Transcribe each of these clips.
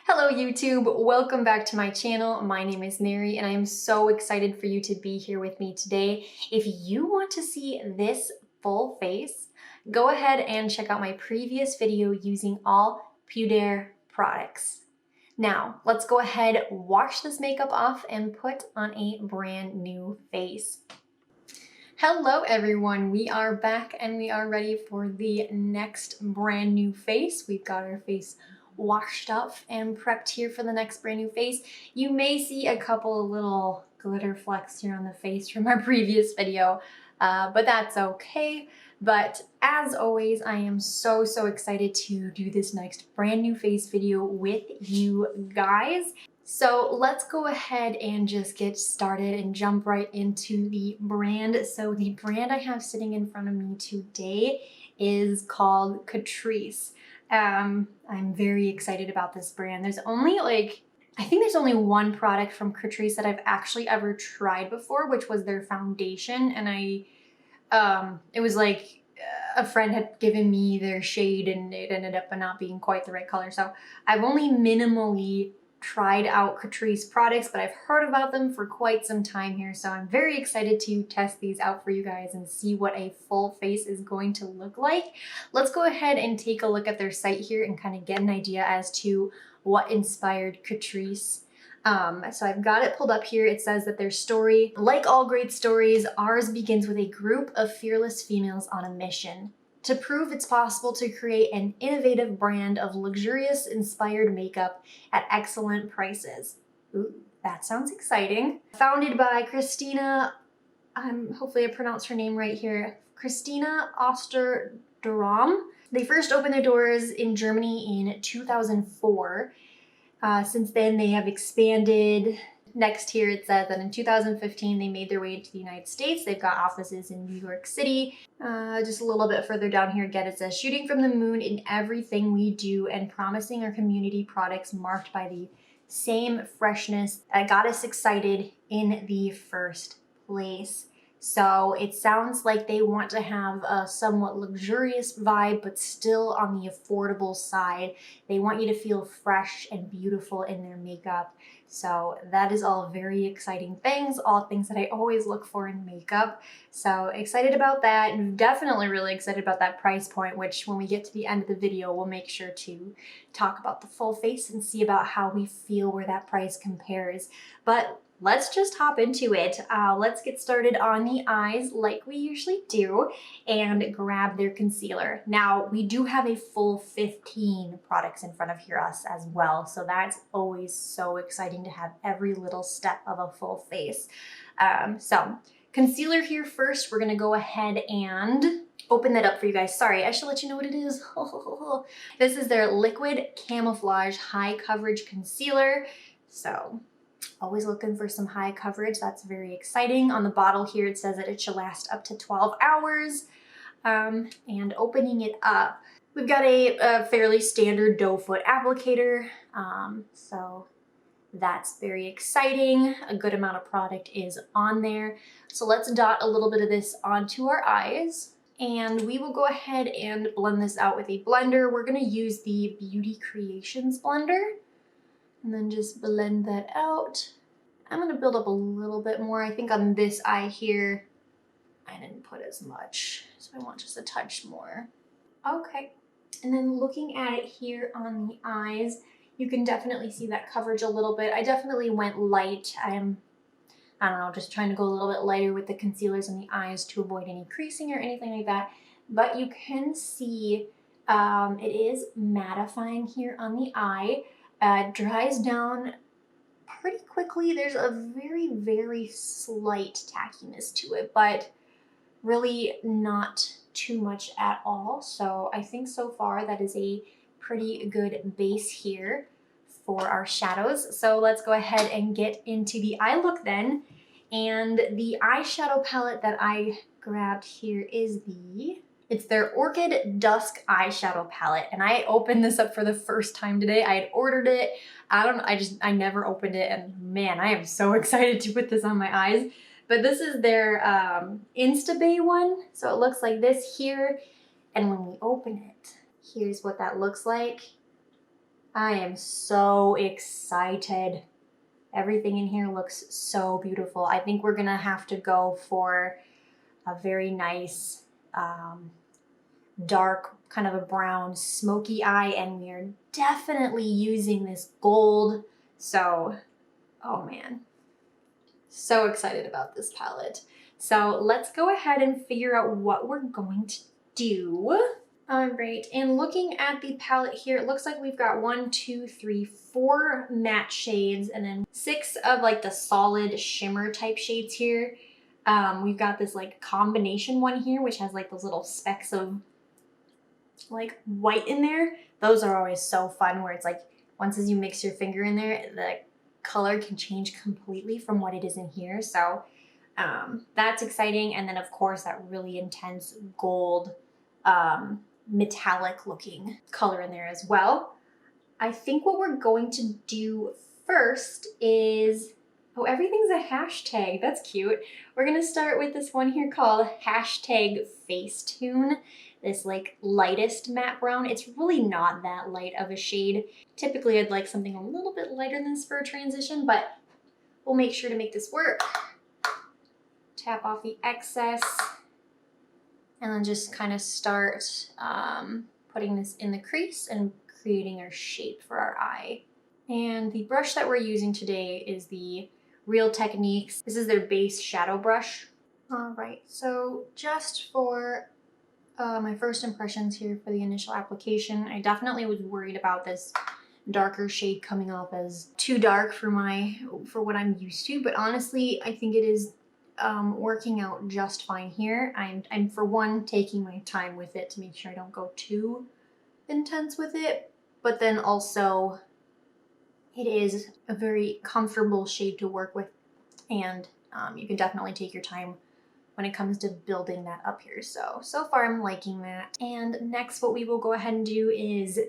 Hello YouTube, welcome back to my channel. My name is Neri and I am so excited for you to be here with me today. If you want to see this full face, go ahead and check out my previous video using all Puder products. Now, let's go ahead, wash this makeup off and put on a brand new face. Hello everyone, we are back and we are ready for the next brand new face. We've got our face washed up and prepped here for the next brand new face. You may see a couple of little glitter flecks here on the face from our previous video, but that's okay. But as always, I am so excited to do this next brand new face video with you guys. So let's go ahead and just get started and jump right into the brand. So the brand I have sitting in front of me today is called Catrice. I'm very excited about this brand. There's only I think there's only one product from Catrice that I've actually ever tried before, which was their foundation. And it was like a friend had given me their shade and it ended up not being quite the right color. So I've only minimally tried out Catrice products, but I've heard about them for quite some time here. So I'm very excited to test these out for you guys and see what a full face is going to look like. Let's go ahead and take a look at their site here and kind of get an idea as to what inspired Catrice. So I've got it pulled up here. It says that their story, like all great stories, ours begins with a group of fearless females on a mission to prove it's possible to create an innovative brand of luxurious inspired makeup at excellent prices. Ooh, that sounds exciting. Founded by Christina, hopefully I pronounced her name right here, Christina Osterdaram. They first opened their doors in Germany in 2004. Since then they have expanded. Next here it says that in 2015 they made their way into the United States. They've got offices in New York City. Just a little bit further down here again it says, shooting from the moon in everything we do and promising our community products marked by the same freshness that got us excited in the first place. So it sounds like they want to have a somewhat luxurious vibe, but still on the affordable side. They want you to feel fresh and beautiful in their makeup. So that is all very exciting things, all things that I always look for in makeup. So excited about that, and definitely really excited about that price point, which when we get to the end of the video, we'll make sure to talk about the full face and see about how we feel where that price compares. But let's just hop into it. Let's get started on the eyes like we usually do and grab their concealer. Now, we do have a full 15 products in front of us as well, so that's always so exciting to have every little step of a full face. So concealer here first. We're gonna go ahead and open that up for you guys. Sorry, I should let you know what it is. This is their Liquid Camouflage High Coverage Concealer. So always looking for some high coverage. That's very exciting. On the bottle here, it says that it should last up to 12 hours. And opening it up, we've got a fairly standard doe foot applicator. So that's very exciting. A good amount of product is on there. So let's dot a little bit of this onto our eyes. And we will go ahead and blend this out with a blender. We're gonna use the Beauty Creations blender. And then just blend that out. I'm gonna build up a little bit more. I think on this eye here, I didn't put as much, so I want just a touch more. Okay, and then looking at it here on the eyes, you can definitely see that coverage a little bit. I definitely went light. I don't know, just trying to go a little bit lighter with the concealers in the eyes to avoid any creasing or anything like that. But you can see it is mattifying here on the eye. Dries down pretty quickly. There's a very slight tackiness to it, but really not too much at all. So I think so far that is a pretty good base here for our shadows. So let's go ahead and get into the eye look then. And the eyeshadow palette that I grabbed here is it's their Orchid Dusk eyeshadow palette, and I opened this up for the first time today. I had ordered it. I never opened it, and man, I am so excited to put this on my eyes. But this is their INSTA one, so it looks like this here, and when we open it, here's what that looks like. I am so excited. Everything in here looks so beautiful. I think we're gonna have to go for a very nice dark, kind of a brown, smoky eye, and we're definitely using this gold. So, oh man, so excited about this palette. So let's go ahead and figure out what we're going to do. All right, and looking at the palette here, it looks like we've got 1, 2, 3, 4 matte shades, and then 6 of like the solid shimmer type shades here. We've got this like combination one here, which has like those little specks of like white in there. Those are always so fun, where it's like, once as you mix your finger in there, the color can change completely from what it is in here. So that's exciting. And then of course that really intense gold, metallic looking color in there as well. I think what we're going to do first is, oh, everything's a hashtag. That's cute. We're gonna start with this one here called hashtag Facetune. This like lightest matte brown. It's really not that light of a shade. Typically I'd like something a little bit lighter than this for a transition, but we'll make sure to make this work. Tap off the excess and then just kind of start putting this in the crease and creating our shape for our eye. And the brush that we're using today is the Real Techniques. This is their base shadow brush. All right, so just for my first impressions here for the initial application, I definitely was worried about this darker shade coming off as too dark for what I'm used to, but honestly, I think it is working out just fine here. I'm for one taking my time with it to make sure I don't go too intense with it, but then also it is a very comfortable shade to work with, and you can definitely take your time when it comes to building that up here. So far I'm liking that. And next what we will go ahead and do is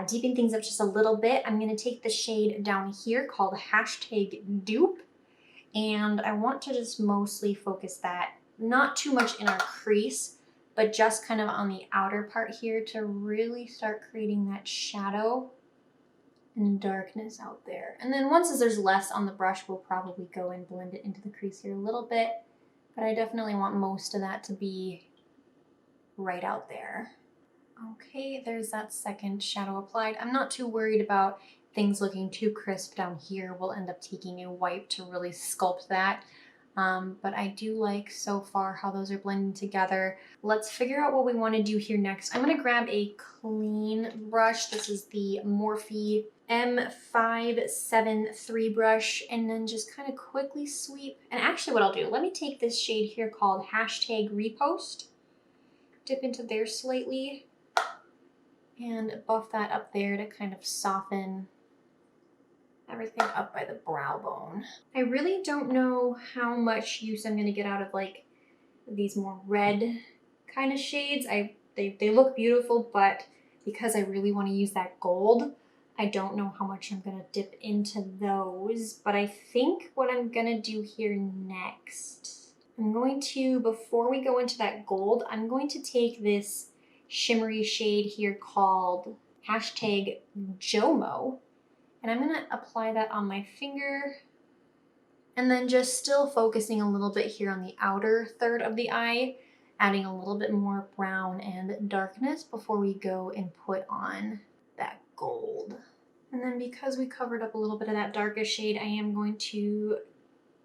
deepen things up just a little bit. I'm gonna take the shade down here called hashtag Dupe, and I want to just mostly focus that, not too much in our crease, but just kind of on the outer part here to really start creating that shadow and darkness out there. And then once there's less on the brush, we'll probably go and blend it into the crease here a little bit. But I definitely want most of that to be right out there. Okay, there's that second shadow applied. I'm not too worried about things looking too crisp down here. We'll end up taking a wipe to really sculpt that. But I do like so far how those are blending together. Let's figure out what we want to do here next. I'm going to grab a clean brush. This is the Morphe M573 brush, and then just kind of quickly sweep. And actually what I'll do, let me take this shade here called hashtag Repost, dip into there slightly, and buff that up there to kind of soften everything up by the brow bone. I really don't know how much use I'm going to get out of like these more red kind of shades. They look beautiful, but because I really want to use that gold, I don't know how much I'm going to dip into those. But I think what I'm going to do here next, I'm going to, before we go into that gold, I'm going to take this shimmery shade here called hashtag Jomo, and I'm going to apply that on my finger, and then just still focusing a little bit here on the outer third of the eye, adding a little bit more brown and darkness before we go and put on that gold. And then because we covered up a little bit of that darkest shade, I am going to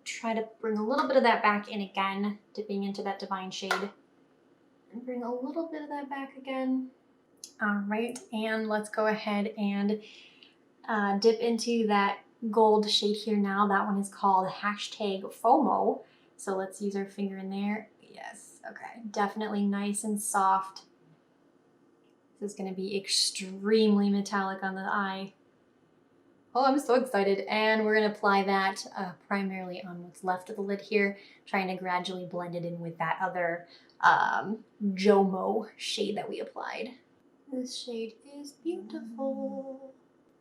try to bring a little bit of that back in again, dipping into that Divine shade, and bring a little bit of that back again. All right, and let's go ahead and dip into that gold shade here now. That one is called hashtag FOMO. So let's use our finger in there. Yes, okay, definitely nice and soft. This is gonna be extremely metallic on the eye. Oh, I'm so excited. And we're gonna apply that primarily on what's left of the lid here, trying to gradually blend it in with that other Jomo shade that we applied. This shade is beautiful.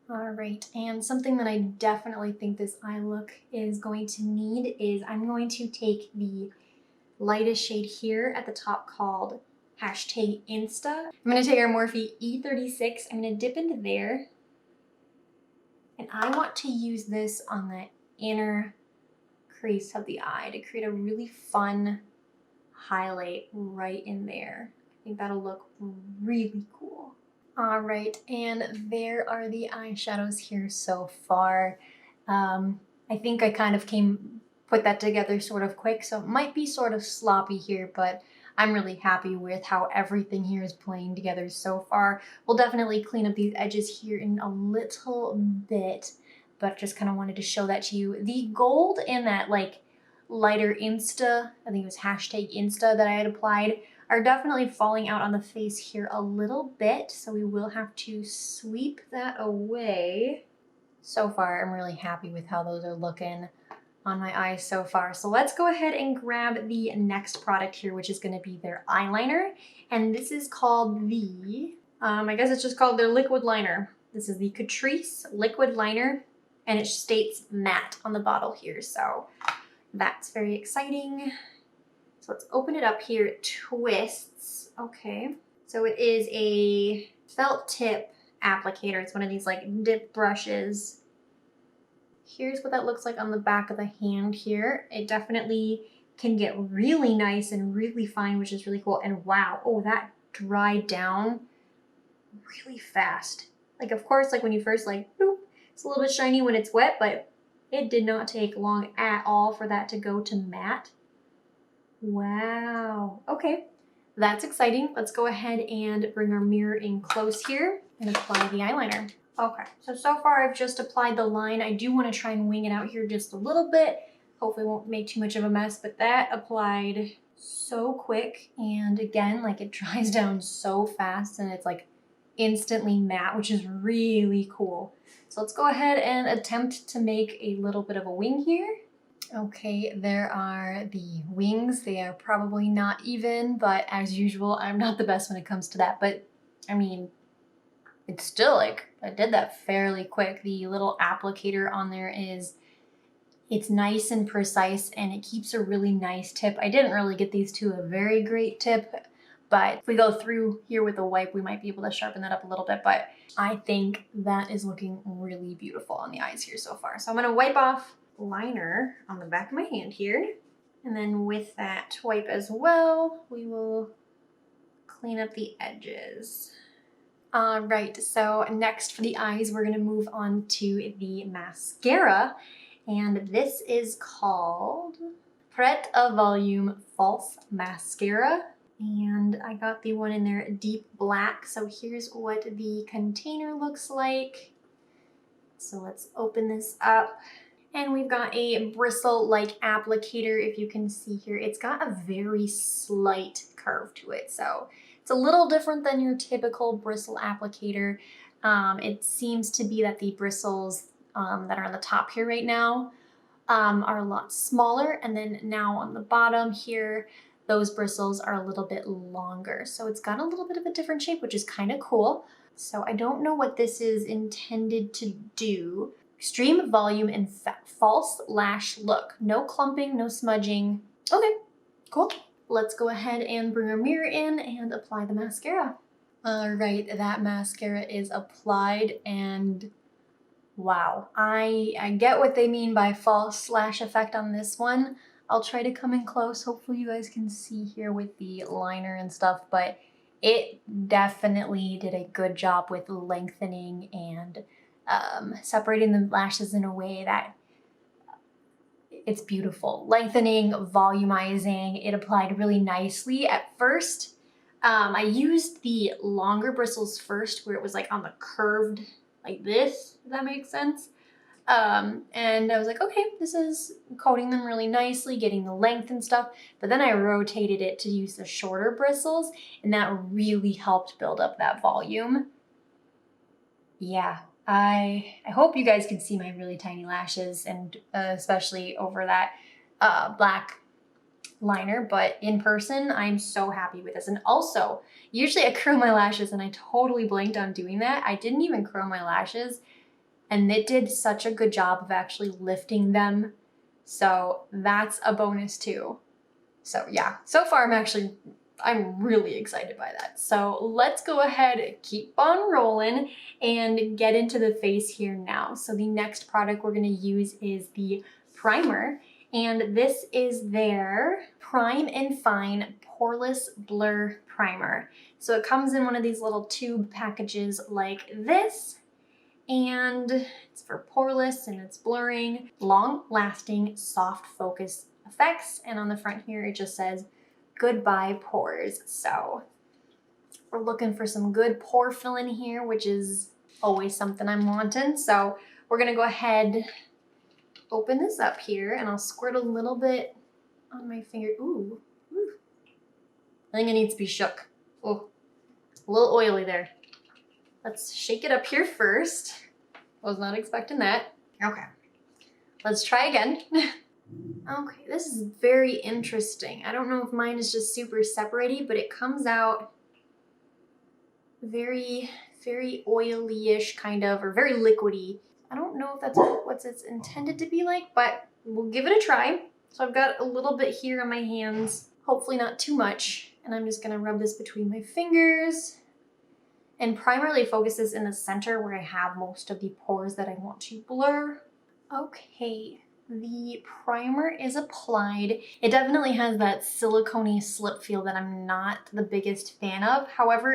All right, and something that I definitely think this eye look is going to need is I'm going to take the lightest shade here at the top called hashtag INSTA. I'm gonna take our Morphe E36, I'm gonna dip into there, I want to use this on the inner crease of the eye to create a really fun highlight right in there. I think that'll look really cool. All right, and there are the eyeshadows here so far. I think I kind of put that together sort of quick, so it might be sort of sloppy here, but I'm really happy with how everything here is playing together so far. We'll definitely clean up these edges here in a little bit, but just kind of wanted to show that to you. The gold and that like lighter Insta, I think it was hashtag Insta that I had applied, are definitely falling out on the face here a little bit, so we will have to sweep that away. So far, I'm really happy with how those are looking on my eyes so far. So let's go ahead and grab the next product here, which is going to be their eyeliner. And this is called the, I guess it's just called their liquid liner. This is the Catrice liquid liner, and it states matte on the bottle here. So that's very exciting. So let's open it up here. It twists. Okay. So it is a felt tip applicator. It's one of these like dip brushes. Here's what that looks like on the back of the hand here. It definitely can get really nice and really fine, which is really cool. And wow, oh, that dried down really fast. Like, of course, like when you first like, boop, it's a little bit shiny when it's wet, but it did not take long at all for that to go to matte. Wow. Okay, that's exciting. Let's go ahead and bring our mirror in close here and apply the eyeliner. Okay, so far I've just applied the line. I do want to try and wing it out here just a little bit. Hopefully it won't make too much of a mess, but that applied so quick. And again, like it dries down so fast and it's like instantly matte, which is really cool. So let's go ahead and attempt to make a little bit of a wing here. Okay, there are the wings. They are probably not even, but as usual, I'm not the best when it comes to that. But I mean, it's still like, I did that fairly quick. The little applicator on there it's nice and precise and it keeps a really nice tip. I didn't really get these to a very great tip, but if we go through here with a wipe, we might be able to sharpen that up a little bit, but I think that is looking really beautiful on the eyes here so far. So I'm gonna wipe off liner on the back of my hand here. And then with that wipe as well, we will clean up the edges. All right, so next for the eyes, we're gonna move on to the mascara. And this is called Pret-À-Volume False Mascara. And I got the one in there deep black. So here's what the container looks like. So let's open this up. And we've got a bristle-like applicator. If you can see here, it's got a very slight curve to it. So it's a little different than your typical bristle applicator. It seems to be that the bristles that are on the top here right now are a lot smaller. And then now on the bottom here, those bristles are a little bit longer. So it's got a little bit of a different shape, which is kind of cool. So I don't know what this is intended to do. Extreme volume and false lash look. No clumping, no smudging. Okay, cool. Let's go ahead and bring our mirror in and apply the mascara. All right, that mascara is applied and wow. I get what they mean by false lash effect on this one. I'll try to come in close. Hopefully you guys can see here with the liner and stuff, but it definitely did a good job with lengthening and separating the lashes in a way that it's beautiful. Lengthening, volumizing, it applied really nicely. At first, I used the longer bristles first where it was like on the curved, like this, if that makes sense. And I was like, okay, this is coating them really nicely, getting the length and stuff. But then I rotated it to use the shorter bristles and that really helped build up that volume. Yeah. I hope you guys can see my really tiny lashes and especially over that black liner, but in person, I'm so happy with this. And also, usually I curl my lashes and I totally blanked on doing that. I didn't even curl my lashes and it did such a good job of actually lifting them. So that's a bonus too. So yeah, so far I'm actually I'm really excited by that. So let's go ahead, keep on rolling, and get into the face here now. So the next product we're gonna use is the primer, and this is their Prime and Fine Poreless Blur Primer. So it comes in one of these little tube packages like this, and it's for poreless and it's blurring, long-lasting, soft focus effects. And on the front here, it just says, goodbye pores. So we're looking for some good pore fill in here, which is always something I'm wanting. So we're gonna go ahead, open this up here, and I'll squirt a little bit on my finger. Ooh, ooh. I think it needs to be shook. Oh, a little oily there. Let's shake it up here first. Was not expecting that. Okay, let's try again. Okay, this is very interesting. I don't know if mine is just super separated, but it comes out very, very oily-ish kind of, or very liquidy. I don't know if that's what it's intended to be like, but we'll give it a try. So I've got a little bit here on my hands, hopefully not too much. And I'm just gonna rub this between my fingers and primarily focuses in the center where I have most of the pores that I want to blur. Okay. The primer is applied. It definitely has that silicone-y slip feel that I'm not the biggest fan of. However,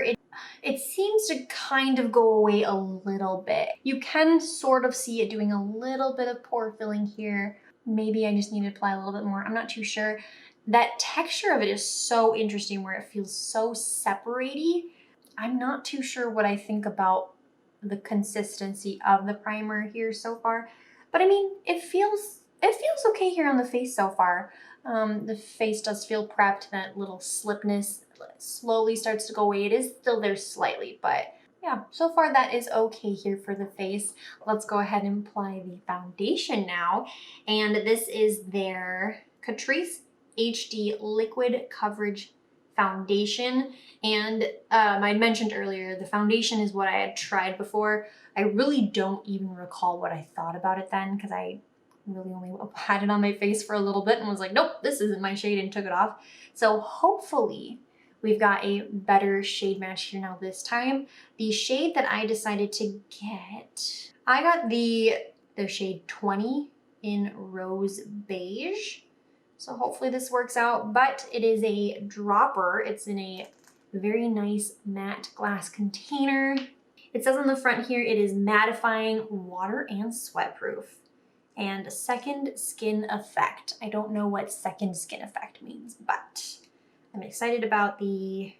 it seems to kind of go away a little bit. You can sort of see it doing a little bit of pore filling here. Maybe I just need to apply a little bit more. I'm not too sure. That texture of it is so interesting where it feels so separaty. I'm not too sure what I think about the consistency of the primer here so far. But I mean, it feels okay here on the face so far. The face does feel prepped. That little slipness slowly starts to go away. It is still there slightly, but yeah, so far that is okay here for the face. Let's go ahead and apply the foundation now. And this is their Catrice HD Liquid Coverage Foundation. And I mentioned earlier, the foundation is what I had tried before. I really don't even recall what I thought about it then, because I really only had it on my face for a little bit and was like, nope, this isn't my shade, and took it off. So hopefully we've got a better shade match here now this time. The shade that I decided to get, I got the shade 20 in Rose Beige. So hopefully this works out, but it is a dropper. It's in a very nice matte glass container. It says on the front here, it is mattifying, water and sweat proof. And second skin effect. I don't know what second skin effect means, but I'm excited about the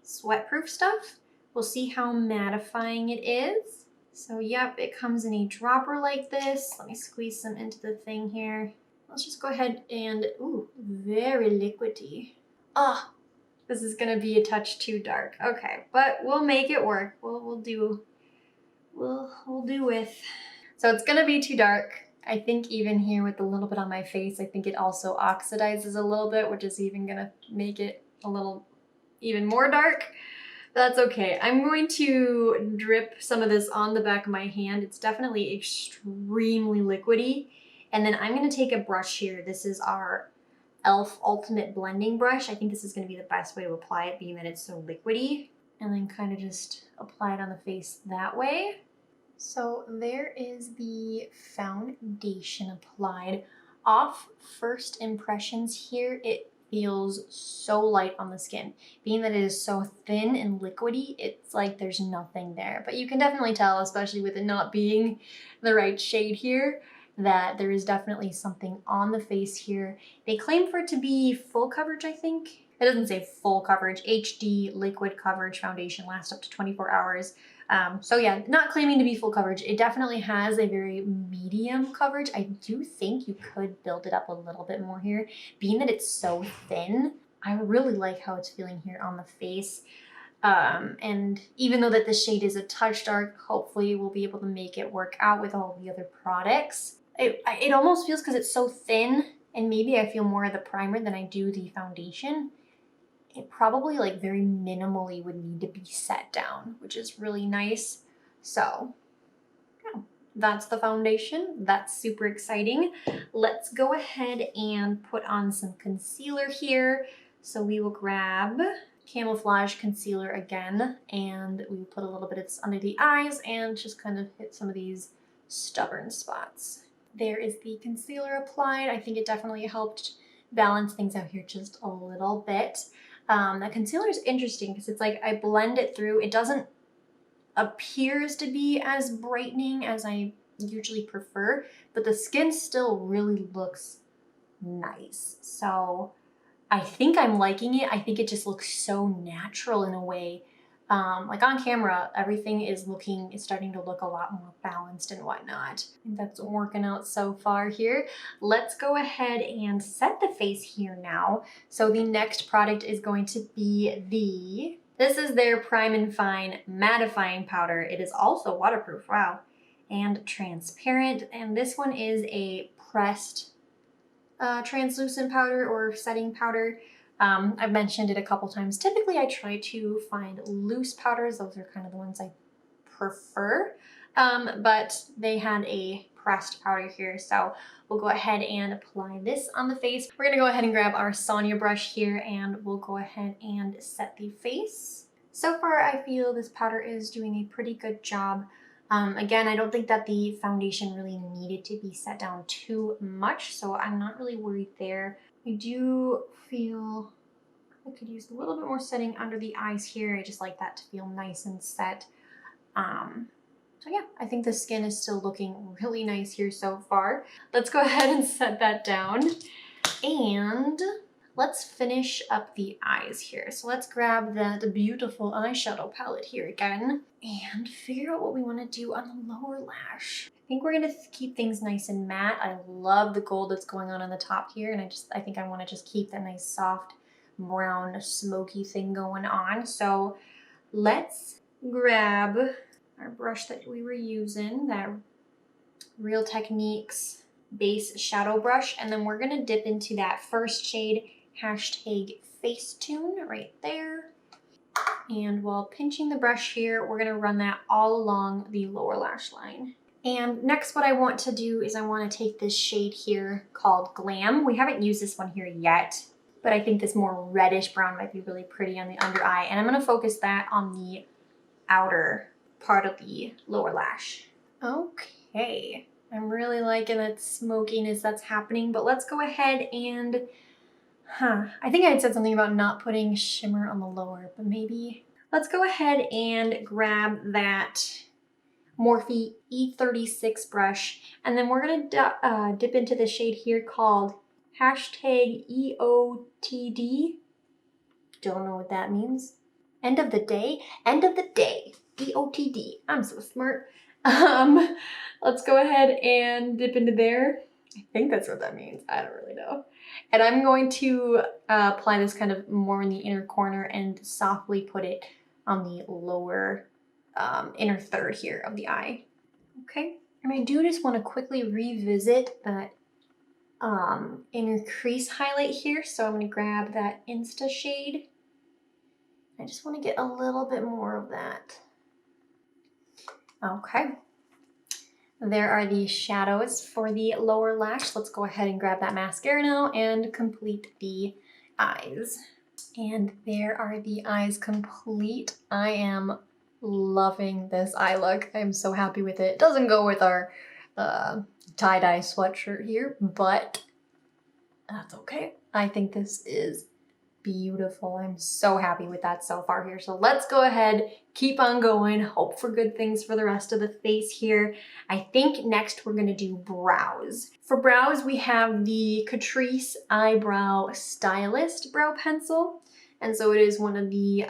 sweat-proof stuff. We'll see how mattifying it is. So yep, it comes in a dropper like this. Let me squeeze some into the thing here. Let's just go ahead and, ooh, very liquidy. Ah, this is gonna be a touch too dark. Okay, but we'll make it work. We'll do with. So it's gonna be too dark. I think even here with a little bit on my face, I think it also oxidizes a little bit, which is even gonna make it a little even more dark. That's okay. I'm going to drip some of this on the back of my hand. It's definitely extremely liquidy. And then I'm gonna take a brush here. This is our e.l.f. Ultimate Blending Brush. I think this is gonna be the best way to apply it, being that it's so liquidy. And then kind of just apply it on the face that way. So there is the foundation applied. Off first impressions here, it feels so light on the skin. Being that it is so thin and liquidy, it's like there's nothing there. But you can definitely tell, especially with it not being the right shade here, that there is definitely something on the face here. They claim for it to be full coverage, I think. It doesn't say full coverage. HD liquid coverage foundation lasts up to 24 hours. So yeah, not claiming to be full coverage. It definitely has a very medium coverage. I do think you could build it up a little bit more here. Being that it's so thin, I really like how it's feeling here on the face. And even though that the shade is a touch dark, hopefully we'll be able to make it work out with all the other products. It almost feels, because it's so thin, and maybe I feel more of the primer than I do the foundation, it probably like very minimally would need to be set down, which is really nice. So yeah, that's the foundation. That's super exciting. Let's go ahead and put on some concealer here. So we will grab Camouflage concealer again, and we will put a little bit of this under the eyes and just kind of hit some of these stubborn spots. There is the concealer applied. I think it definitely helped balance things out here just a little bit. That concealer is interesting because it's like I blend it through. It doesn't appears to be as brightening as I usually prefer, but the skin still really looks nice. So I think I'm liking it. I think it just looks so natural in a way. Like on camera, everything is starting to look a lot more balanced and whatnot. I think that's working out so far here. Let's go ahead and set the face here now. So the next product is going to be this is their Prime and Fine Mattifying Powder. It is also waterproof, wow, and transparent. And this one is a pressed translucent powder or setting powder. I've mentioned it a couple times. Typically I try to find loose powders. Those are kind of the ones I prefer. But they had a pressed powder here. So we'll go ahead and apply this on the face. We're gonna go ahead and grab our Sonia brush here and we'll go ahead and set the face. So far I feel this powder is doing a pretty good job. Again, I don't think that the foundation really needed to be set down too much, so I'm not really worried there. I do feel I could use a little bit more setting under the eyes here. I just like that to feel nice and set. So yeah, I think the skin is still looking really nice here so far. Let's go ahead and set that down. And let's finish up the eyes here. So let's grab the beautiful eyeshadow palette here again and figure out what we want to do on the lower lash. I think we're going to keep things nice and matte. I love the gold that's going on the top here, and I think I want to just keep that nice soft brown smoky thing going on. So let's grab our brush that we were using, that Real Techniques base shadow brush, and then we're going to dip into that first shade, hashtag Facetune, right there. And while pinching the brush here, we're gonna run that all along the lower lash line. And next what I want to do is I want to take this shade here called Glam. We haven't used this one here yet, but I think this more reddish brown might be really pretty on the under eye. And I'm gonna focus that on the outer part of the lower lash. Okay, I'm really liking that smokiness that's happening, but let's go ahead and I think I had said something about not putting shimmer on the lower, but maybe. Let's go ahead and grab that Morphe E36 brush, and then we're gonna dip into the shade here called hashtag EOTD. Don't know what that means. End of the day, EOTD. I'm so smart. Let's go ahead and dip into there. I think that's what that means. I don't really know. And I'm going to apply this kind of more in the inner corner and softly put it on the lower inner third here of the eye. Okay, and I do just want to quickly revisit that inner crease highlight here. So I'm going to grab that INSTA shade. I just want to get a little bit more of that. Okay. There are the shadows for the lower lash. Let's go ahead and grab that mascara now and complete the eyes. And there are the eyes complete. I am loving this eye look. I'm so happy with it. It doesn't go with our tie-dye sweatshirt here, but that's okay. I think this is beautiful. I'm so happy with that so far here. So let's go ahead, keep on going, hope for good things for the rest of the face here. I think next we're gonna do brows. For brows, we have the Catrice Eyebrow Stylist brow pencil. And so it is one of the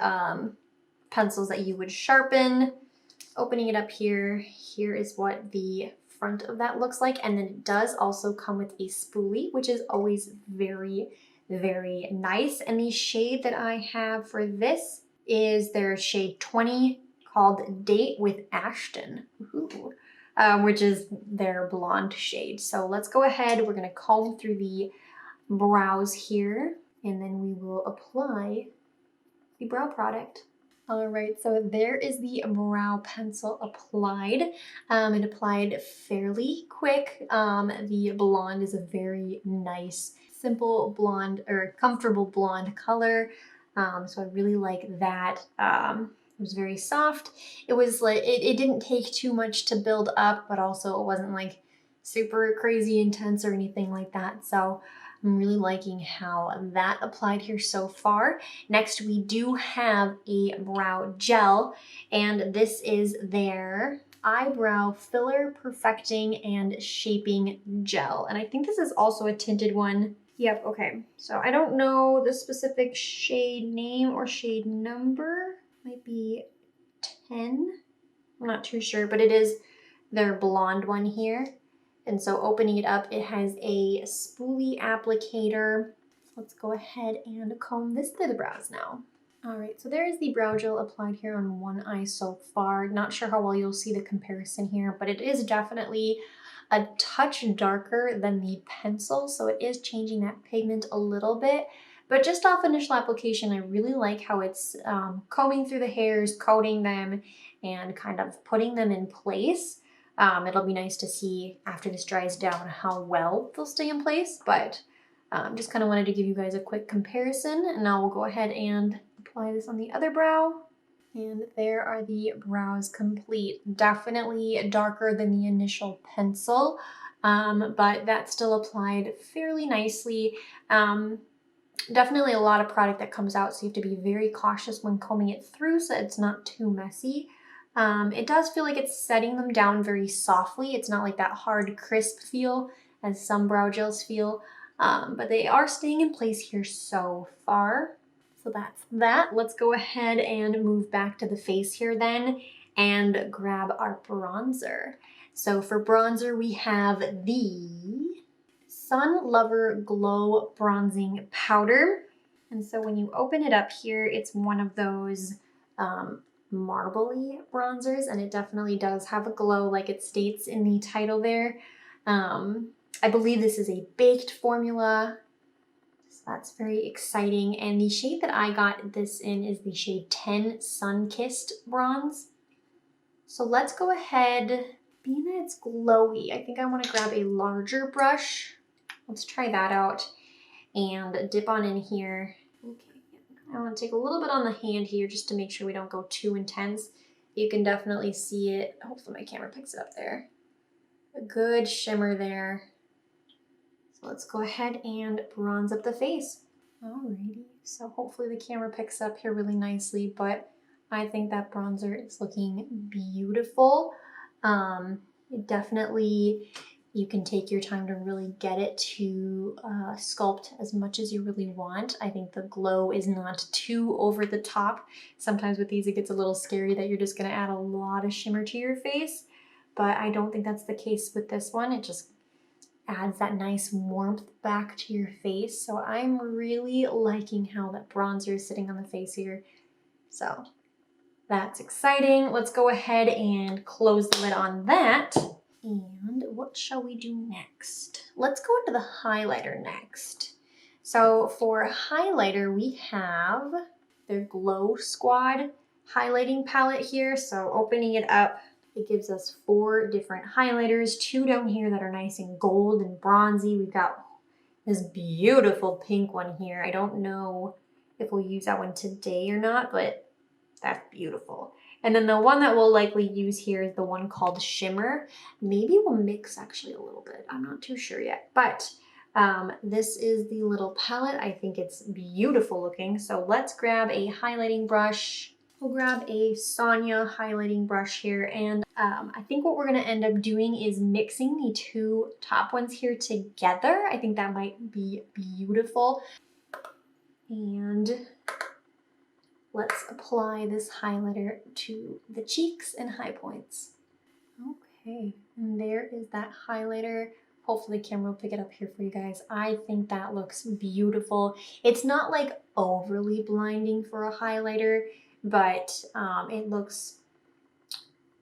pencils that you would sharpen. Opening it up here, here is what the front of that looks like. And then it does also come with a spoolie, which is always very nice. And the shade that I have for this is their shade 20 called Date with Ashton, which is their blonde shade. So let's go ahead. We're going to comb through the brows here, and then we will apply the brow product. All right, so there is the brow pencil applied. It applied fairly quick. The blonde is a very nice simple blonde or comfortable blonde color. So I really like that. It was very soft. It was like, it didn't take too much to build up, but also it wasn't like super crazy intense or anything like that. So I'm really liking how that applied here so far. Next, we do have a brow gel, and this is their Eyebrow Filler Perfecting and Shaping Gel. And I think this is also a tinted one. Yep, okay. So I don't know the specific shade name or shade number. Might be 10. I'm not too sure, but it is their blonde one here. And so opening it up, it has a spoolie applicator. Let's go ahead and comb this through the brows now. All right, so there is the brow gel applied here on one eye so far. Not sure how well you'll see the comparison here, but it is definitely a touch darker than the pencil, so it is changing that pigment a little bit. But just off initial application, I really like how it's combing through the hairs, coating them, and kind of putting them in place. It'll be nice to see after this dries down how well they'll stay in place, but just kind of wanted to give you guys a quick comparison, and now we'll go ahead and apply this on the other brow. And there are the brows complete. Definitely darker than the initial pencil, but that still applied fairly nicely. Definitely a lot of product that comes out, so you have to be very cautious when combing it through so it's not too messy. It does feel like it's setting them down very softly. It's not like that hard, crisp feel as some brow gels feel, but they are staying in place here so far. So that's that. Let's go ahead and move back to the face here then and grab our bronzer. So for bronzer, we have the Sun Lover Glow Bronzing Powder. And so when you open it up here, it's one of those marbly bronzers, and it definitely does have a glow like it states in the title there. I believe this is a baked formula, so that's very exciting. And the shade that I got this in is the shade 10 Sun-Kissed Bronze. So let's go ahead, being that it's glowy, I think I want to grab a larger brush. Let's try that out and dip on in here. Okay. I want to take a little bit on the hand here just to make sure we don't go too intense. You can definitely see it. Hopefully my camera picks it up there. A good shimmer there. So let's go ahead and bronze up the face. Alrighty, so hopefully the camera picks up here really nicely, but I think that bronzer is looking beautiful. It definitely, you can take your time to really get it to sculpt as much as you really want. I think the glow is not too over the top. Sometimes with these it gets a little scary that you're just going to add a lot of shimmer to your face, but I don't think that's the case with this one. It just adds that nice warmth back to your face. So I'm really liking how that bronzer is sitting on the face here. So that's exciting. Let's go ahead and close the lid on that. And what shall we do next? Let's go into the highlighter next. So for highlighter, we have their Glow Squad highlighting palette here. So opening it up, it gives us 4 different highlighters, 2 down here that are nice and gold and bronzy. We've got this beautiful pink one here. I don't know if we'll use that one today or not, but that's beautiful. And then the one that we'll likely use here is the one called Shimmer. Maybe we'll mix actually a little bit. I'm not too sure yet, but this is the little palette. I think it's beautiful looking. So let's grab a highlighting brush. We'll grab a Sonia highlighting brush here. And I think what we're gonna end up doing is mixing the 2 top ones here together. I think that might be beautiful. And let's apply this highlighter to the cheeks and high points. Okay, and there is that highlighter. Hopefully the camera will pick it up here for you guys. I think that looks beautiful. It's not like overly blinding for a highlighter, but it looks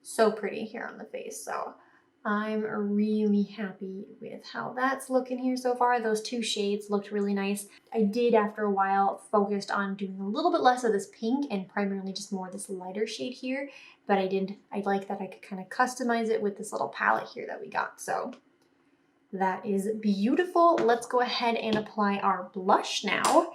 so pretty here on the face. So I'm really happy with how that's looking here so far. Those 2 shades looked really nice. I did, after a while, focused on doing a little bit less of this pink and primarily just more of this lighter shade here. But I like that I could kind of customize it with this little palette here that we got. So That is beautiful. Let's go ahead and apply our blush now.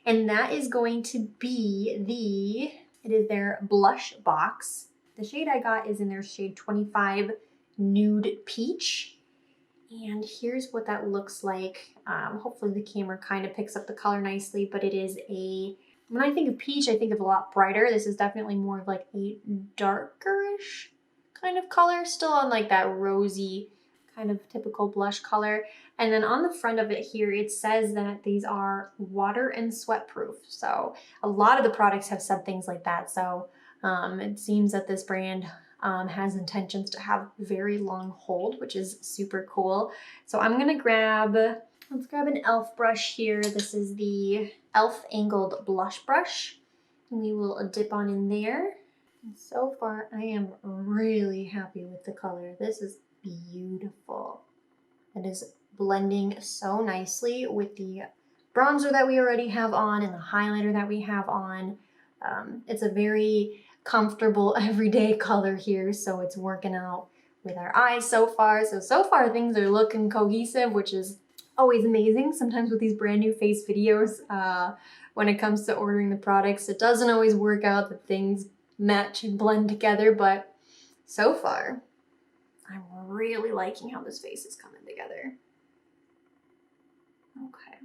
And that is going to be it is their blush box. The shade I got is in their shade 25 Nude Peach. And here's what that looks like. Hopefully the camera kind of picks up the color nicely, but it is when I think of peach, I think of a lot brighter. This is definitely more of like a darkerish kind of color, still on like that rosy kind of typical blush color. And then on the front of it here, it says that these are water and sweat proof. So a lot of the products have said things like that. So it seems that this brand has intentions to have very long hold, which is super cool. So I'm gonna let's grab an e.l.f. brush here. This is the e.l.f. Angled Blush Brush. And we will dip on in there. And so far, I am really happy with the color. This is beautiful. It is blending so nicely with the bronzer that we already have on and the highlighter that we have on. It's a very comfortable everyday color here, so it's working out with our eyes so far. So far things are looking cohesive, which is always amazing. Sometimes with these brand new face videos, when it comes to ordering the products, it doesn't always work out that things match and blend together, but so far, I'm really liking how this face is coming together. Okay,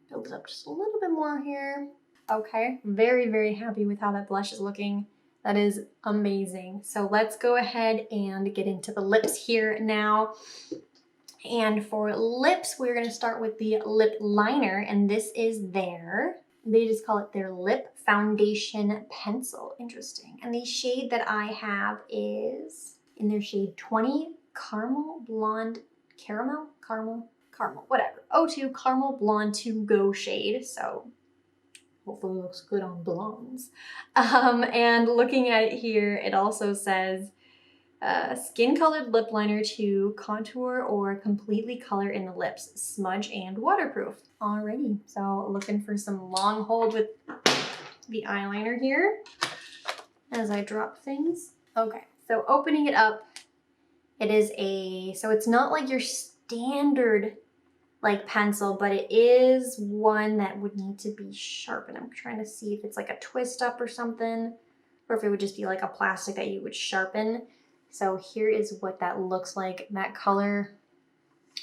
build it up just a little bit more here. Okay, very, very happy with how that blush is looking. That is amazing. So let's go ahead and get into the lips here now. And for lips, we're gonna start with the lip liner, and this is they just call it their lip foundation pencil. Interesting. And the shade that I have is in their shade 20 Caramel Blonde Caramel, whatever. 02 Caramel Blonde to Go shade. So hopefully it looks good on blondes. And looking at it here, it also says skin colored lip liner to contour or completely color in the lips, smudge and waterproof. Alrighty, so looking for some long hold with the eyeliner here as I drop things. Okay, so opening it up, it is so it's not like your standard like pencil, but it is one that would need to be sharpened. I'm trying to see if it's like a twist up or something, or if it would just be like a plastic that you would sharpen. So here is what that looks like. That color,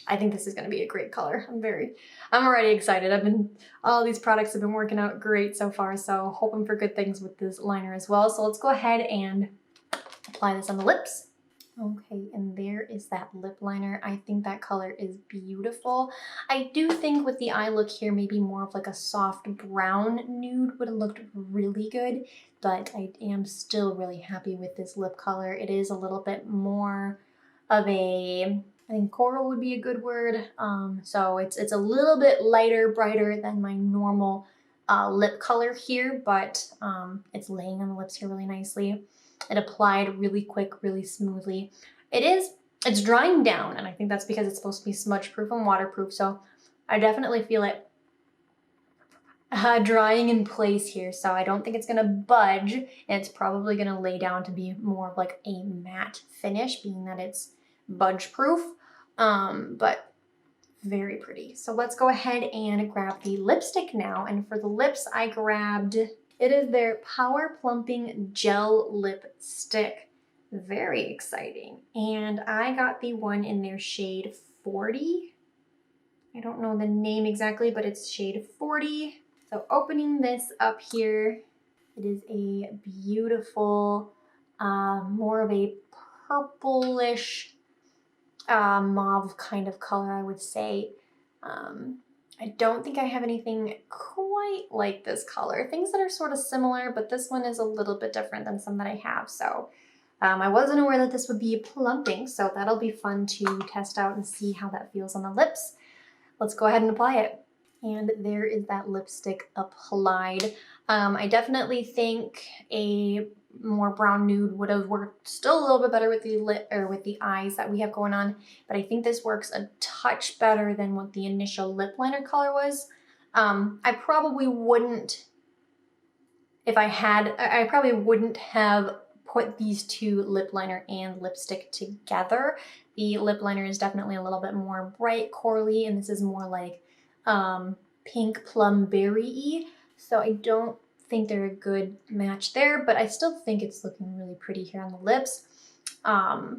I think this is gonna be a great color. I'm already excited. All these products have been working out great so far, so hoping for good things with this liner as well. So let's go ahead and apply this on the lips. Okay, and there is that lip liner. I think that color is beautiful. I do think with the eye look here, maybe more of like a soft brown nude would have looked really good, but I am still really happy with this lip color. It is a little bit more of I think coral would be a good word. So it's a little bit lighter, brighter than my normal lip color here, but it's laying on the lips here really nicely. It applied really quick, really smoothly. It's drying down, and I think that's because it's supposed to be smudge proof and waterproof, so I definitely feel it drying in place here, so I don't think it's gonna budge, and it's probably gonna lay down to be more of like a matte finish, being that it's budge proof, but very pretty. So let's go ahead and grab the lipstick now, and for the lips I grabbed, it is their Power Plumping Gel Lipstick. Very exciting. And I got the one in their shade 40. I don't know the name exactly, but it's shade 40. So opening this up here, it is a beautiful, more of a purplish, mauve kind of color, I would say. I don't think I have anything quite like this color. Things that are sort of similar, but this one is a little bit different than some that I have. So I wasn't aware that this would be plumping, so that'll be fun to test out and see how that feels on the lips. Let's go ahead and apply it. And there is that lipstick applied. I definitely think a more brown nude would have worked still a little bit better with the lip or with the eyes that we have going on, but I think this works a touch better than what the initial lip liner color was. I probably wouldn't, I probably wouldn't have put these two lip liner and lipstick together. The lip liner is definitely a little bit more bright corally, and this is more like pink plum berry-y. So I don't think they're a good match there, but I still think it's looking really pretty here on the lips. My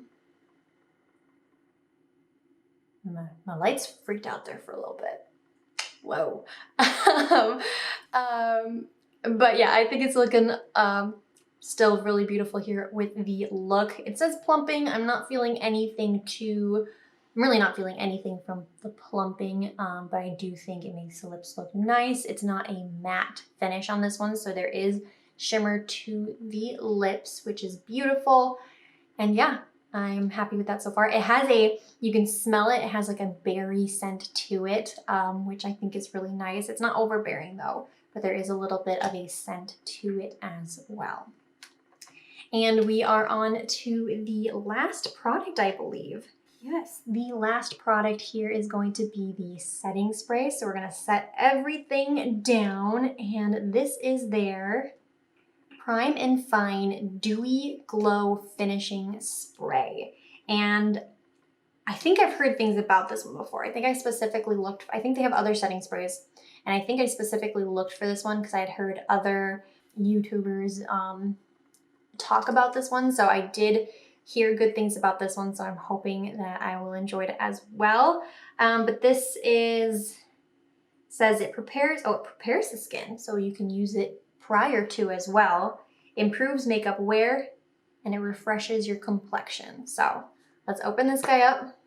lights freaked out there for a little bit. Whoa. But yeah, I think it's looking still really beautiful here with the look. It says plumping. I'm not feeling anything I'm really not feeling anything from the plumping, but I do think it makes the lips look nice. It's not a matte finish on this one, so there is shimmer to the lips, which is beautiful. And yeah, I'm happy with that so far. It has you can smell it, it has like a berry scent to it, which I think is really nice. It's not overbearing though, but there is a little bit of a scent to it as well. And we are on to the last product, I believe. Yes, the last product here is going to be the setting spray. So we're gonna set everything down, and this is their Prime and Fine Dewy Glow Finishing Spray. And I think I've heard things about this one before. I think I specifically looked, I think they have other setting sprays, and I think I specifically looked for this one because I had heard other YouTubers talk about this one. So I did hear good things about this one, so I'm hoping that I will enjoy it as well. But this says it prepares the skin, so you can use it prior to as well, improves makeup wear, and it refreshes your complexion. So let's open this guy up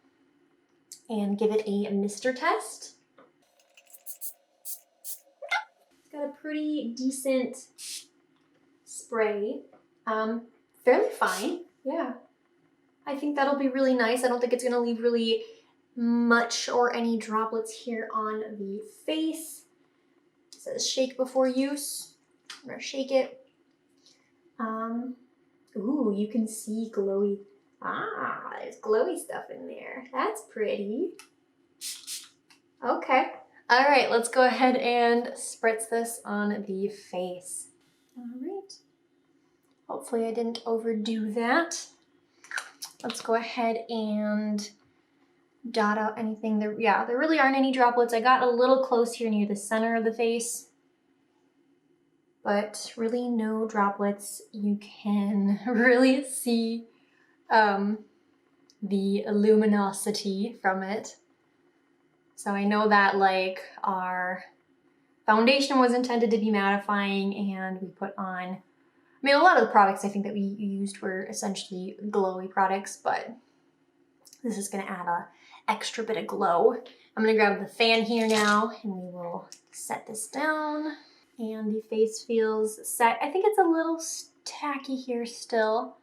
and give it a mister test. It's got a pretty decent spray, fairly fine, yeah. I think that'll be really nice. I don't think it's gonna leave really much or any droplets here on the face. It says shake before use. I'm gonna shake it. Ooh, you can see glowy. Ah, there's glowy stuff in there. That's pretty. Okay. All right, let's go ahead and spritz this on the face. All right. Hopefully I didn't overdo that. Let's go ahead and dot out anything there. Yeah, there really aren't any droplets. I got a little close here near the center of the face, but really no droplets. You can really see the luminosity from it. So I know that like our foundation was intended to be mattifying, and we put on, I mean, a lot of the products I think that we used were essentially glowy products, but this is gonna add a extra bit of glow. I'm gonna grab the fan here now, and we will set this down. And the face feels set. I think it's a little tacky here still,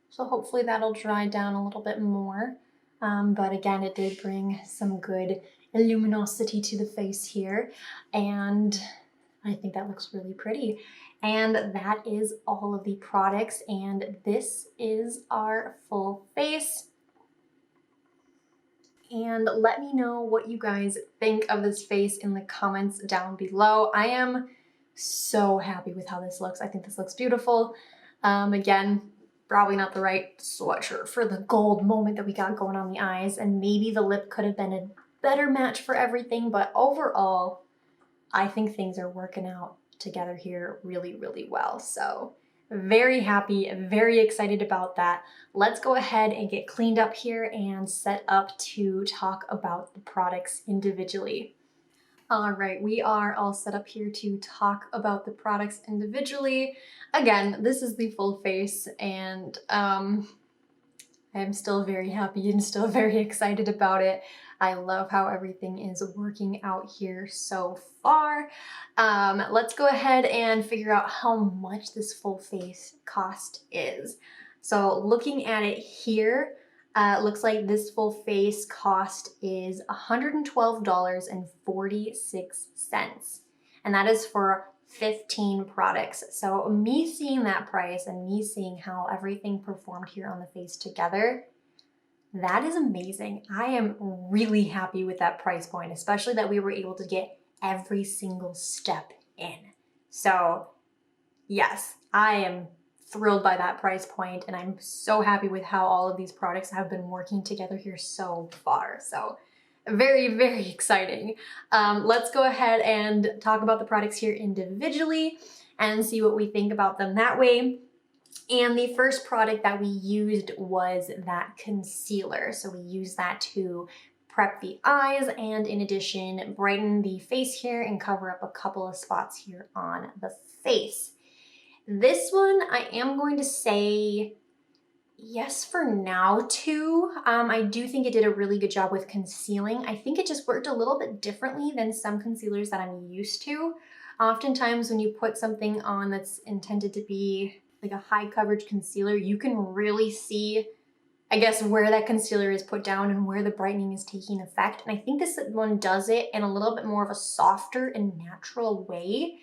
so hopefully that'll dry down a little bit more. But again, it did bring some good luminosity to the face here, and I think that looks really pretty. And that is all of the products, and this is our full face. And let me know what you guys think of this face in the comments down below. I am so happy with how this looks. I think this looks beautiful. Again, probably not the right sweatshirt for the gold moment that we got going on the eyes, and maybe the lip could have been a better match for everything, but overall, I think things are working out together here really, really well. So very happy, very excited about that. Let's go ahead and get cleaned up here and set up to talk about the products individually. All right, we are all set up here to talk about the products individually. Again, this is the full face, and I'm still very happy and still very excited about it. I love how everything is working out here so far. Let's go ahead and figure out how much this full face cost is. So looking at it here, looks like this full face cost is $112.46. And that is for 15 products. So me seeing that price and me seeing how everything performed here on the face together, that is amazing. I am really happy with that price point, especially that we were able to get every single step in. So yes, I am thrilled by that price point, and I'm so happy with how all of these products have been working together here so far. So very, very exciting. Let's go ahead and talk about the products here individually and see what we think about them that way. And the first product that we used was that concealer. So we used that to prep the eyes and in addition, brighten the face here and cover up a couple of spots here on the face. This one, I am going to say yes for now too. I do think it did a really good job with concealing. I think it just worked a little bit differently than some concealers that I'm used to. Oftentimes when you put something on that's intended to be like a high coverage concealer, you can really see, I guess, where that concealer is put down and where the brightening is taking effect. And I think this one does it in a little bit more of a softer and natural way,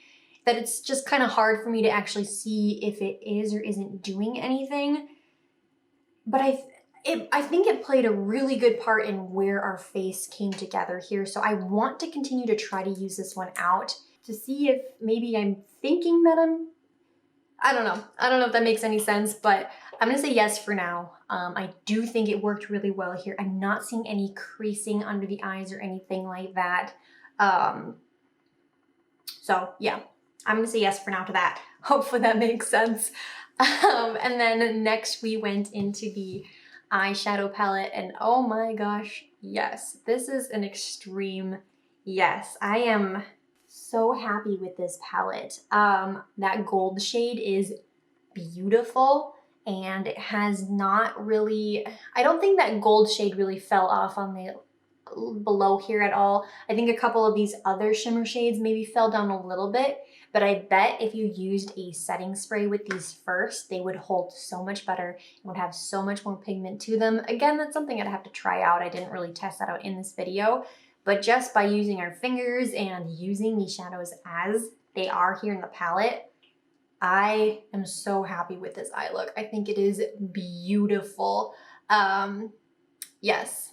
that it's just kind of hard for me to actually see if it is or isn't doing anything. But I think it played a really good part in where our face came together here. So I want to continue to try to use this one out to see if maybe I'm thinking that I don't know. I don't know if that makes any sense, but I'm gonna say yes for now. I do think it worked really well here. I'm not seeing any creasing under the eyes or anything like that. So yeah, I'm gonna say yes for now to that. Hopefully that makes sense. And then next we went into the eyeshadow palette, and oh my gosh, yes, this is an extreme yes. I am so happy with this palette. That gold shade is beautiful, and it has not really, I don't think that gold shade really fell off on the below here at all. I think a couple of these other shimmer shades maybe fell down a little bit, but I bet if you used a setting spray with these first, they would hold so much better and would have so much more pigment to them. Again, that's something I'd have to try out. I didn't really test that out in this video, but just by using our fingers and using these shadows as they are here in the palette, I am so happy with this eye look. I think it is beautiful. Yes.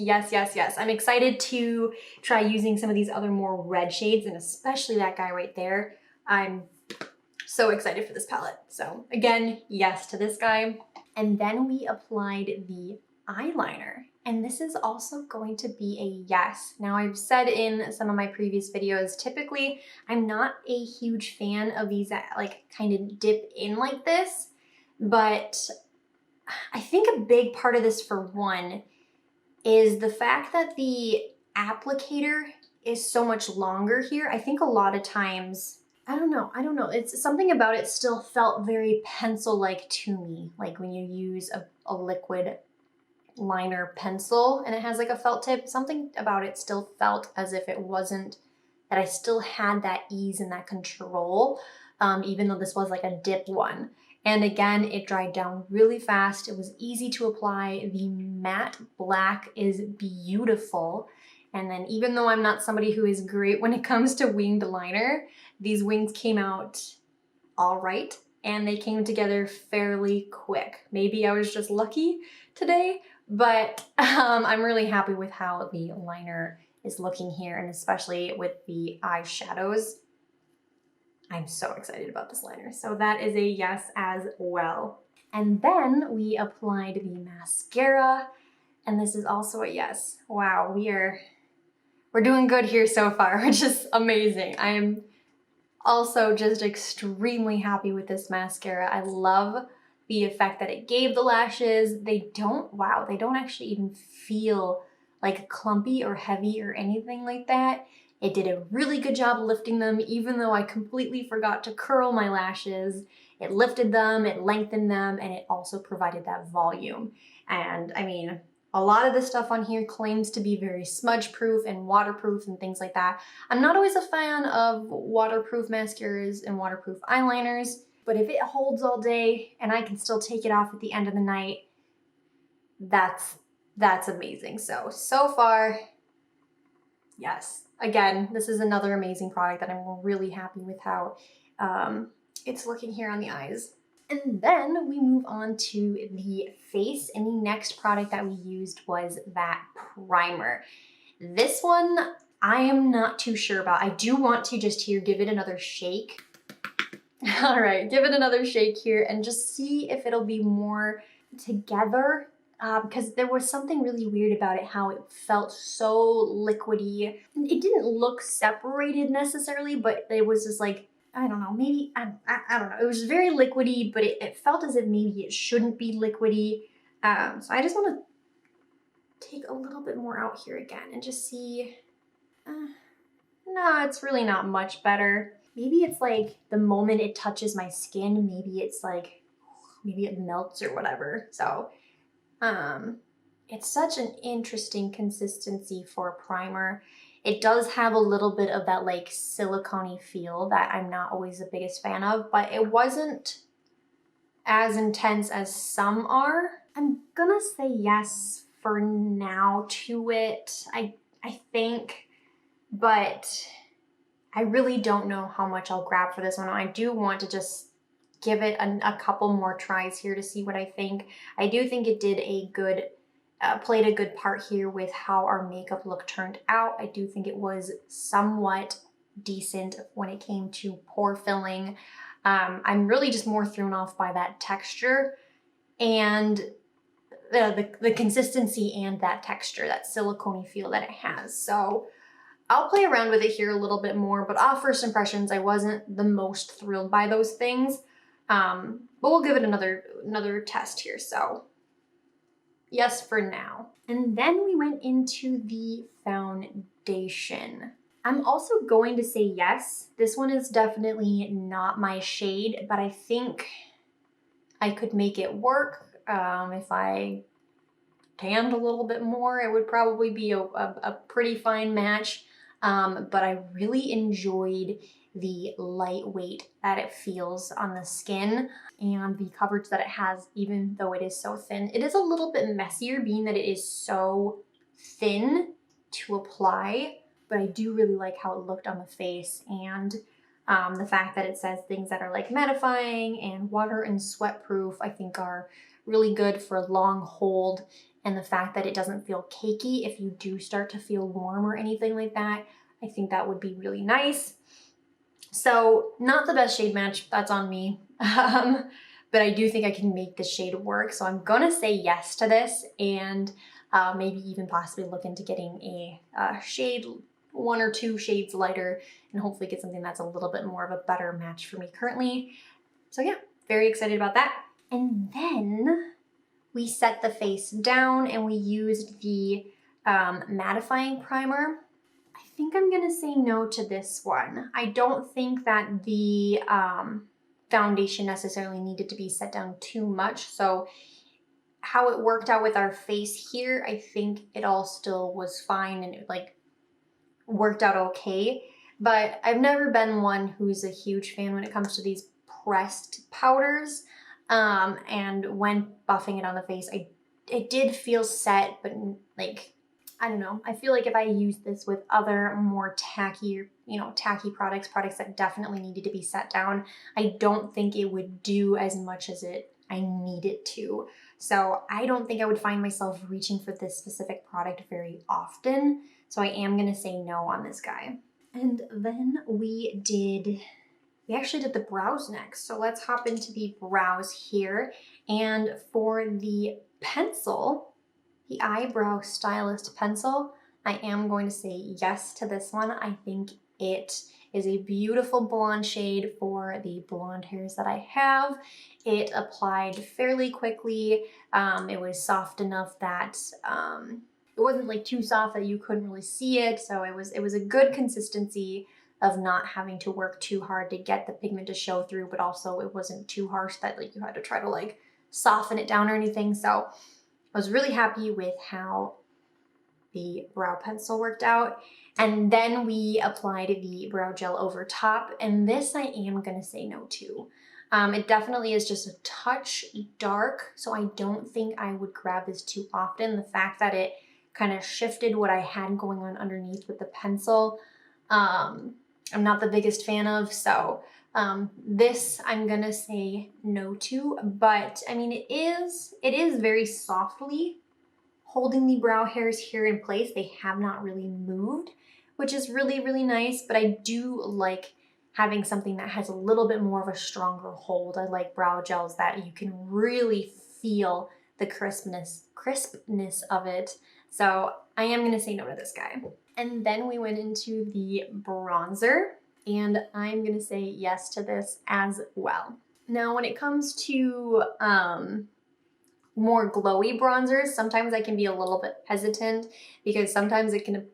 Yes, yes, yes. I'm excited to try using some of these other more red shades, and especially that guy right there. I'm so excited for this palette. So again, yes to this guy. And then we applied the eyeliner, and this is also going to be a yes. Now, I've said in some of my previous videos, typically I'm not a huge fan of these that like kind of dip in like this, but I think a big part of this, for one, is the fact that the applicator is so much longer here. I think a lot of times, I don't know. It's something about it still felt very pencil-like to me. Like when you use a liquid liner pencil and it has like a felt tip, something about it still felt as if it wasn't, that I still had that ease and that control, even though this was like a dip one. And again, it dried down really fast. It was easy to apply. The matte black is beautiful. And then even though I'm not somebody who is great when it comes to winged liner, these wings came out all right, and they came together fairly quick. Maybe I was just lucky today, but I'm really happy with how the liner is looking here, and especially with the eyeshadows. I'm so excited about this liner. So that is a yes as well. And then we applied the mascara, and this is also a yes. Wow, we're doing good here so far, which is amazing. I am also just extremely happy with this mascara. I love the effect that it gave the lashes. They don't actually even feel like clumpy or heavy or anything like that. It did a really good job lifting them, even though I completely forgot to curl my lashes. It lifted them, it lengthened them, and it also provided that volume. And I mean, a lot of the stuff on here claims to be very smudge proof and waterproof and things like that. I'm not always a fan of waterproof mascaras and waterproof eyeliners, but if it holds all day and I can still take it off at the end of the night, that's amazing. So far, yes. Again, this is another amazing product that I'm really happy with how it's looking here on the eyes. And then we move on to the face, and the next product that we used was that primer. This one, I am not too sure about. I do want to just here give it another shake All right, give it another shake here and just see if it'll be more together. Because there was something really weird about it, how it felt so liquidy. It didn't look separated necessarily, but it was just like, I don't know, maybe, I don't know. It was very liquidy, but it felt as if maybe it shouldn't be liquidy. So I just want to take a little bit more out here again and just see. No, it's really not much better. Maybe it's like the moment it touches my skin, maybe it's like, maybe it melts or whatever. So, it's such an interesting consistency for a primer. It does have a little bit of that like silicone-y feel that I'm not always the biggest fan of, but it wasn't as intense as some are. I'm gonna say yes for now to it, I think, but I really don't know how much I'll grab for this one. I do want to just give it a couple more tries here to see what I think. I do think it did a good, played a good part here with how our makeup look turned out. I do think it was somewhat decent when it came to pore filling. I'm really just more thrown off by that texture and the consistency and that texture, that silicone-y feel that it has. So I'll play around with it here a little bit more, but off first impressions, I wasn't the most thrilled by those things. But we'll give it another test here. So yes for now. And then we went into the foundation. I'm also going to say yes. This one is definitely not my shade, but I think I could make it work. If I tanned a little bit more, it would probably be a pretty fine match. But I really enjoyed the lightweight that it feels on the skin and the coverage that it has, even though it is so thin. It is a little bit messier being that it is so thin to apply, but I do really like how it looked on the face, and the fact that it says things that are like mattifying and water and sweat proof, I think are really good for long hold, and the fact that it doesn't feel cakey if you do start to feel warm or anything like that, I think that would be really nice. So not the best shade match, that's on me, but I do think I can make this shade work. So I'm gonna say yes to this, and maybe even possibly look into getting a shade, 1 or 2 shades lighter, and hopefully get something that's a little bit more of a better match for me currently. So yeah, very excited about that. And then we set the face down and we used the mattifying primer. I think I'm gonna say no to this one. I don't think that the foundation necessarily needed to be set down too much. So how it worked out with our face here, I think it all still was fine and it like worked out okay. But I've never been one who's a huge fan when it comes to these pressed powders. And when buffing it on the face, it did feel set, but like, I don't know. I feel like if I used this with other more tacky, tacky products that definitely needed to be set down, I don't think it would do as much as I need it to. So I don't think I would find myself reaching for this specific product very often. So I am gonna say no on this guy. And then we actually did the brows next. So let's hop into the brows here. And for the pencil, the Eyebrow Stylist pencil, I am going to say yes to this one. I think it is a beautiful blonde shade for the blonde hairs that I have. It applied fairly quickly. It was soft enough that it wasn't like too soft that you couldn't really see it. So it was a good consistency of not having to work too hard to get the pigment to show through, but also it wasn't too harsh that like you had to try to like soften it down or anything. So I was really happy with how the brow pencil worked out. And then we applied the brow gel over top, and this I am gonna say no to. It definitely is just a touch dark, so I don't think I would grab this too often. The fact that it kind of shifted what I had going on underneath with the pencil, I'm not the biggest fan of, so this I'm gonna say no to, but I mean, it is very softly holding the brow hairs here in place. They have not really moved, which is really, really nice, but I do like having something that has a little bit more of a stronger hold. I like brow gels that you can really feel the crispness of it. So I am gonna say no to this guy. And then we went into the bronzer, and I'm gonna say yes to this as well. Now, when it comes to more glowy bronzers, sometimes I can be a little bit hesitant because sometimes it can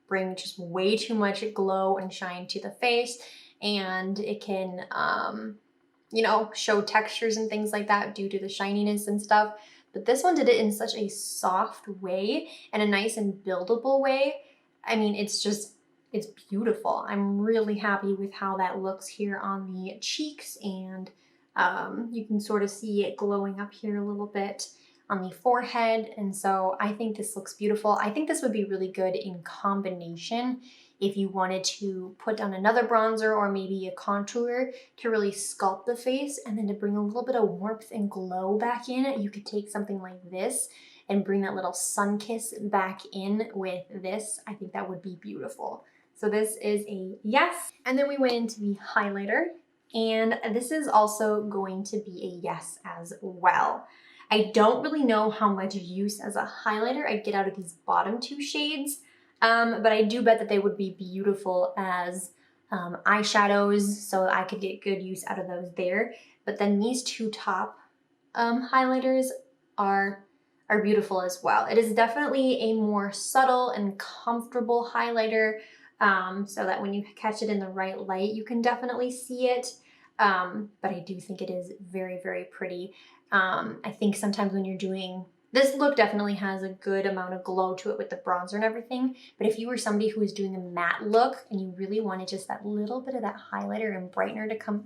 bring just way too much glow and shine to the face, and it can, you know, show textures and things like that due to the shininess and stuff. But this one did it in such a soft way and a nice and buildable way. I mean, it's beautiful. I'm really happy with how that looks here on the cheeks, and you can sort of see it glowing up here a little bit on the forehead. And so I think this looks beautiful. I think this would be really good in combination if you wanted to put down another bronzer or maybe a contour to really sculpt the face, and then to bring a little bit of warmth and glow back in, you could take something like this and bring that little sun kiss back in with this. I think that would be beautiful. So this is a yes. And then we went into the highlighter, and this is also going to be a yes as well. I don't really know how much use as a highlighter I get out of these bottom two shades, but I do bet that they would be beautiful as eyeshadows, so I could get good use out of those there. But then these two top highlighters are beautiful as well. It is definitely a more subtle and comfortable highlighter, so that when you catch it in the right light, you can definitely see it. But I do think it is very, very pretty. I think sometimes when you're doing this look, definitely has a good amount of glow to it with the bronzer and everything. But if you were somebody who is doing a matte look and you really wanted just that little bit of that highlighter and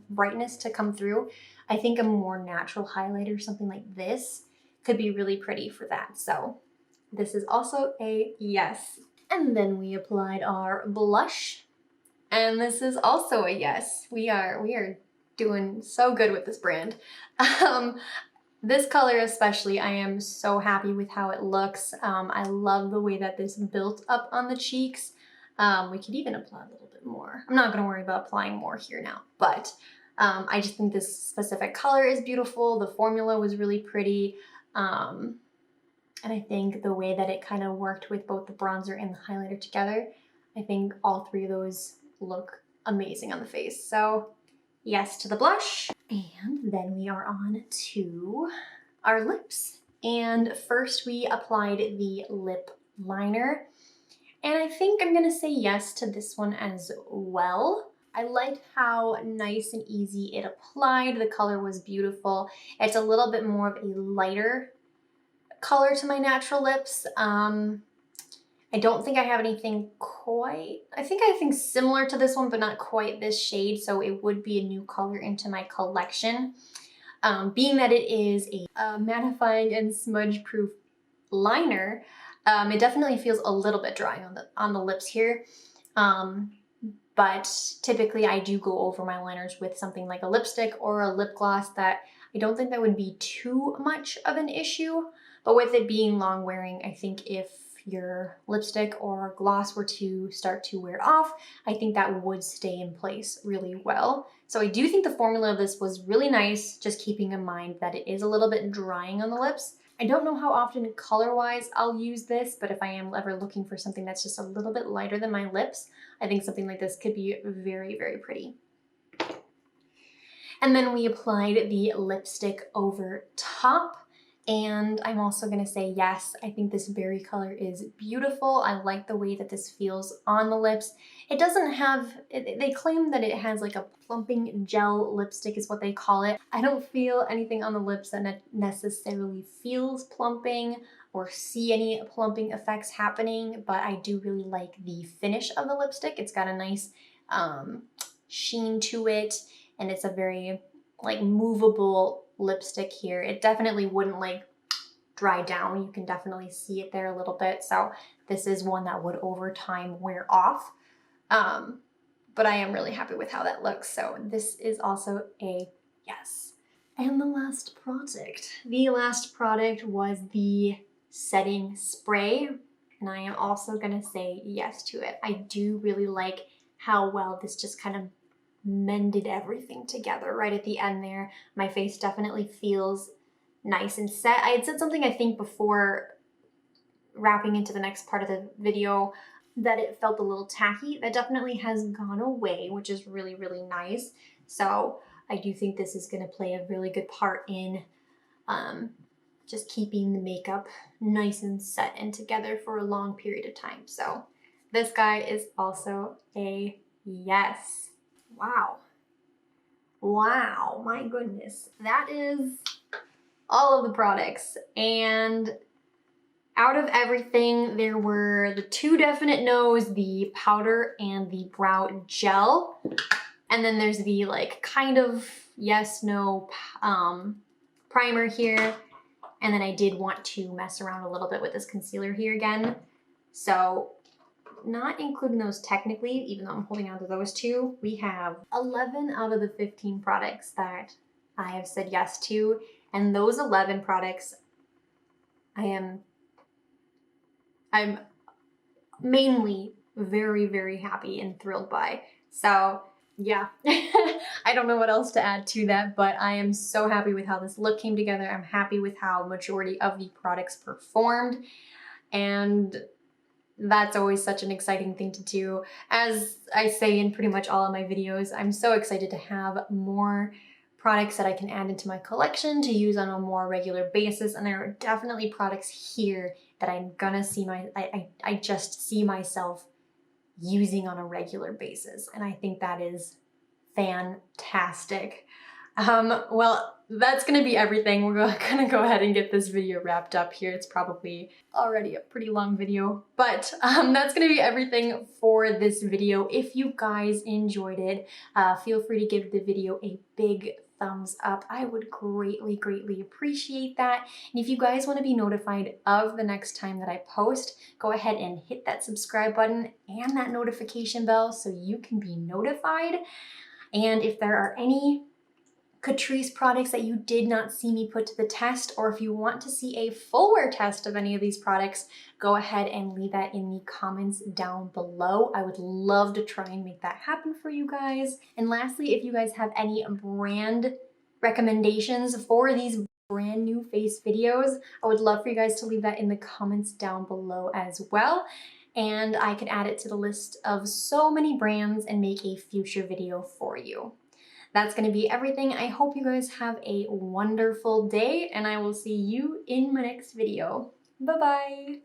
brightness to come through, I think a more natural highlighter, something like this, could be really pretty for that. So this is also a yes. And then we applied our blush, and this is also a yes. We are doing so good with this brand. This color especially, I am so happy with how it looks. I love the way that this built up on the cheeks. We could even apply a little bit more. I'm not gonna worry about applying more here now, but I just think this specific color is beautiful. The formula was really pretty. And I think the way that it kind of worked with both the bronzer and the highlighter together, I think all three of those look amazing on the face. So yes to the blush. And then we are on to our lips. And first we applied the lip liner. And I think I'm gonna say yes to this one as well. I liked how nice and easy it applied. The color was beautiful. It's a little bit more of a lighter color to my natural lips. I don't think I have anything quite, I think similar to this one, but not quite this shade. So it would be a new color into my collection. Being that it is a mattifying and smudge proof liner, it definitely feels a little bit dry on the lips here. But typically I do go over my liners with something like a lipstick or a lip gloss that I don't think that would be too much of an issue. But with it being long wearing, I think if your lipstick or gloss were to start to wear off, I think that would stay in place really well. So I do think the formula of this was really nice, just keeping in mind that it is a little bit drying on the lips. I don't know how often color-wise I'll use this, but if I am ever looking for something that's just a little bit lighter than my lips, I think something like this could be very, very pretty. And then we applied the lipstick over top. And I'm also gonna say yes, I think this berry color is beautiful. I like the way that this feels on the lips. It doesn't have, they claim that it has like a plumping gel lipstick is what they call it. I don't feel anything on the lips that necessarily feels plumping or see any plumping effects happening, but I do really like the finish of the lipstick. It's got a nice sheen to it, and it's a very like movable lipstick here. It definitely wouldn't like dry down. You can definitely see it there a little bit. So this is one that would over time wear off. But I am really happy with how that looks. So this is also a yes. And the last product was the setting spray. And I am also gonna say yes to it. I do really like how well this just kind of mended everything together right at the end there. My face definitely feels nice and set. I had said something, I think, before wrapping into the next part of the video that it felt a little tacky. That definitely has gone away, which is really, really nice. So I do think this is going to play a really good part in just keeping the makeup nice and set and together for a long period of time. So this guy is also a yes. Wow. Wow, my goodness. That is all of the products. And out of everything, there were the two definite no's, the powder and the brow gel. And then there's the like kind of yes, no primer here. And then I did want to mess around a little bit with this concealer here again. So not including those technically, even though I'm holding on to those two, we have 11 out of the 15 products that I have said yes to. And those 11 products, I'm mainly very, very happy and thrilled by. So yeah, I don't know what else to add to that, but I am so happy with how this look came together. I'm happy with how majority of the products performed, and that's always such an exciting thing to do. As I say in pretty much all of my videos, I'm so excited to have more products that I can add into my collection to use on a more regular basis, and there are definitely products here that I'm gonna see I just see myself using on a regular basis, and I think that is fantastic. Well, that's gonna be everything. We're gonna go ahead and get this video wrapped up here. It's probably already a pretty long video, but that's gonna be everything for this video. If you guys enjoyed it, feel free to give the video a big thumbs up. I would greatly, greatly appreciate that. And if you guys want to be notified of the next time that I post, go ahead and hit that subscribe button and that notification bell so you can be notified. And if there are any Catrice products that you did not see me put to the test, or if you want to see a full wear test of any of these products, go ahead and leave that in the comments down below. I would love to try and make that happen for you guys. And lastly, if you guys have any brand recommendations for these brand new face videos, I would love for you guys to leave that in the comments down below as well. And I could add it to the list of so many brands and make a future video for you. That's going to be everything. I hope you guys have a wonderful day, and I will see you in my next video. Bye-bye.